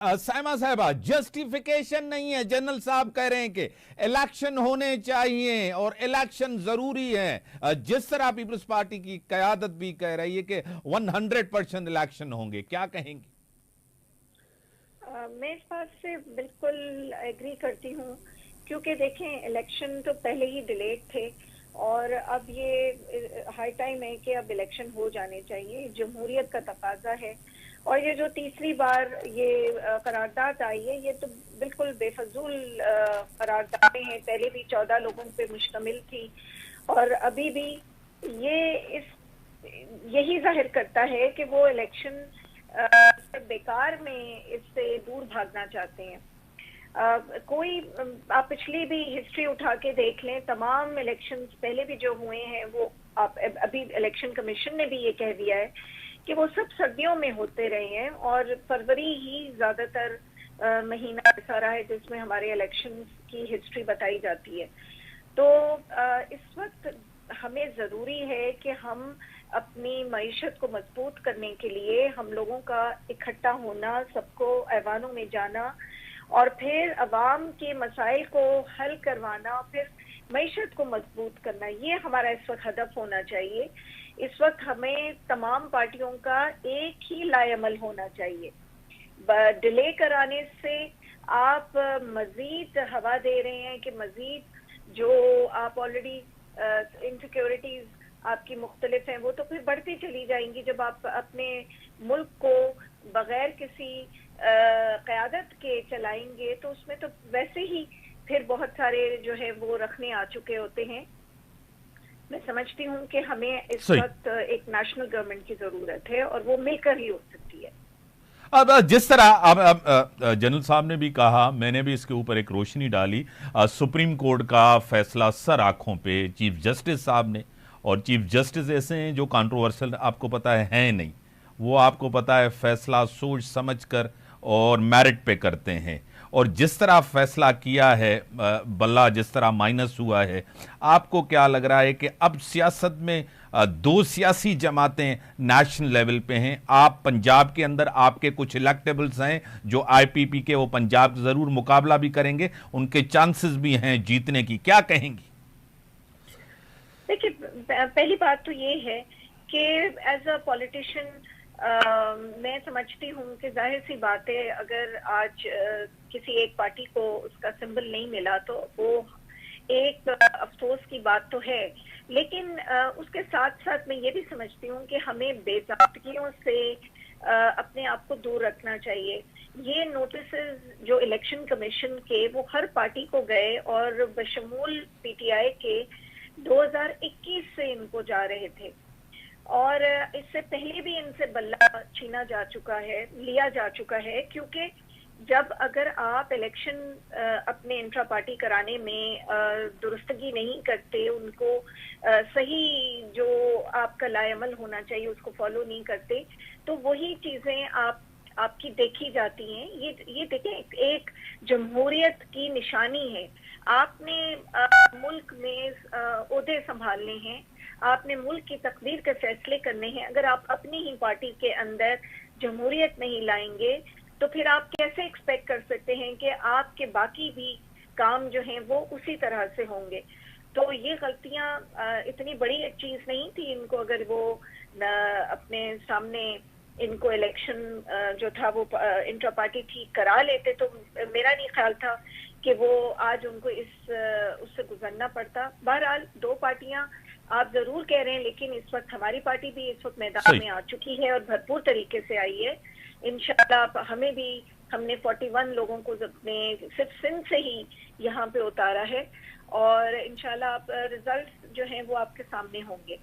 साइमा साहबा, जस्टिफिकेशन नहीं है। जनरल साहब कह रहे हैं कि इलेक्शन होने चाहिए और इलेक्शन जरूरी है। जिस तरह पीपल्स पार्टी की क़यादत भी कह रही है कि 100% इलेक्शन होंगे, क्या कहेंगे? मैं इस बात से बिल्कुल एग्री करती हूँ, क्योंकि देखें इलेक्शन तो पहले ही डिलेड थे और अब ये हाई टाइम है कि अब इलेक्शन हो जाने चाहिए। जमहूरियत का तकाजा है। और ये जो तीसरी बार ये करारदाद आई है, ये तो बिल्कुल बेफजूल करारदादें हैं। पहले भी 14 लोगों पे मुश्तमिल थी और अभी भी ये यही जाहिर करता है कि वो इलेक्शन बेकार में इससे दूर भागना चाहते हैं। आप पिछली भी हिस्ट्री उठा के देख लें, तमाम इलेक्शंस पहले भी जो हुए हैं वो अभी इलेक्शन कमीशन ने भी ये कह दिया है कि वो सब सर्दियों में होते रहे हैं और फरवरी ही ज्यादातर महीना ऐसा रहा है जिसमें हमारे इलेक्शंस की हिस्ट्री बताई जाती है। तो इस वक्त हमें जरूरी है कि हम अपनी मईशत को मजबूत करने के लिए हम लोगों का इकट्ठा होना, सबको ऐवानों में जाना और फिर अवाम के मसाइल को हल करवाना, फिर मईशत को मजबूत करना, ये हमारा इस वक्त हदफ होना चाहिए। इस वक्त हमें तमाम पार्टियों का एक ही लाएअमल होना चाहिए। डिले कराने से आप मजीद हवा दे रहे हैं कि मजीद जो आप ऑलरेडी इनसिक्योरिटीज आपकी मुख्तलिफ हैं वो तो फिर बढ़ती चली जाएंगी। जब आप अपने मुल्क को बगैर किसी क़यादत के चलाएंगे तो उसमें तो वैसे ही फिर बहुत सारे जो है वो रखने आ चुके होते हैं। मैं समझती हूँ कि हमें इस वक्त एक नेशनल गवर्नमेंट की जरूरत है और वो मिलकर ही हो सकती है। अब जिस तरह अब जनरल साहब ने भी कहा, मैंने भी इसके ऊपर एक रोशनी डाली, सुप्रीम कोर्ट का फैसला सर आंखों पे चीफ जस्टिस साहब ने, और चीफ जस्टिस ऐसे हैं जो कंट्रोवर्शियल आपको पता है नहीं, वो आपको पता है फैसला सोच समझ कर और मेरिट पे करते हैं। और जिस तरह फैसला किया है, बल्ला जिस तरह माइनस हुआ है, आपको क्या लग रहा है कि अब सियासत में दो सियासी जमातें नेशनल लेवल पे हैं? आप पंजाब के अंदर आपके कुछ इलेक्टेबल्स हैं जो आईपीपी के, वो पंजाब जरूर मुकाबला भी करेंगे, उनके चांसेस भी हैं जीतने की, क्या कहेंगी? देखिए, पहली बात तो ये है कि एज अ पॉलिटिशियन मैं समझती हूँ कि जाहिर सी बात है, अगर आज किसी एक पार्टी को उसका सिंबल नहीं मिला तो वो एक अफसोस की बात तो है। लेकिन उसके साथ साथ मैं ये भी समझती हूँ कि हमें बेज़ाब्तियों से अपने आप को दूर रखना चाहिए। ये नोटिस जो इलेक्शन कमीशन के वो हर पार्टी को गए और बशमूल पीटीआई के 2021 से इनको जा रहे थे और इससे पहले भी इनसे बल्ला छीना जा चुका है, लिया जा चुका है। क्योंकि जब अगर आप इलेक्शन अपने इंट्रा पार्टी कराने में दुरुस्तगी नहीं करते, उनको सही जो आपका लाएअमल होना चाहिए उसको फॉलो नहीं करते, तो वही चीजें आपकी देखी जाती हैं। ये देखें, एक जमहूरियत की निशानी है। आपने मुल्क में ओहदे संभालने हैं, आपने मुल्क की तकदीर के फैसले करने हैं। अगर आप अपनी ही पार्टी के अंदर जमहूरियत नहीं लाएंगे तो फिर आप कैसे एक्सपेक्ट कर सकते हैं कि आपके बाकी भी काम जो हैं वो उसी तरह से होंगे? तो ये गलतियां इतनी बड़ी चीज नहीं थी। इनको अगर वो अपने सामने इनको इलेक्शन जो था वो इंट्रा पार्टी ठीक करा लेते तो मेरा नहीं ख्याल था कि वो आज उनको उससे गुजरना पड़ता। बहरहाल दो पार्टियां आप जरूर कह रहे हैं, लेकिन इस वक्त हमारी पार्टी भी इस वक्त मैदान में आ चुकी है और भरपूर तरीके से आई है। इंशाल्लाह हमने 41 लोगों को अपने सिर्फ सिंध से ही यहाँ पे उतारा है और इंशाल्लाह रिजल्ट जो हैं वो आपके सामने होंगे।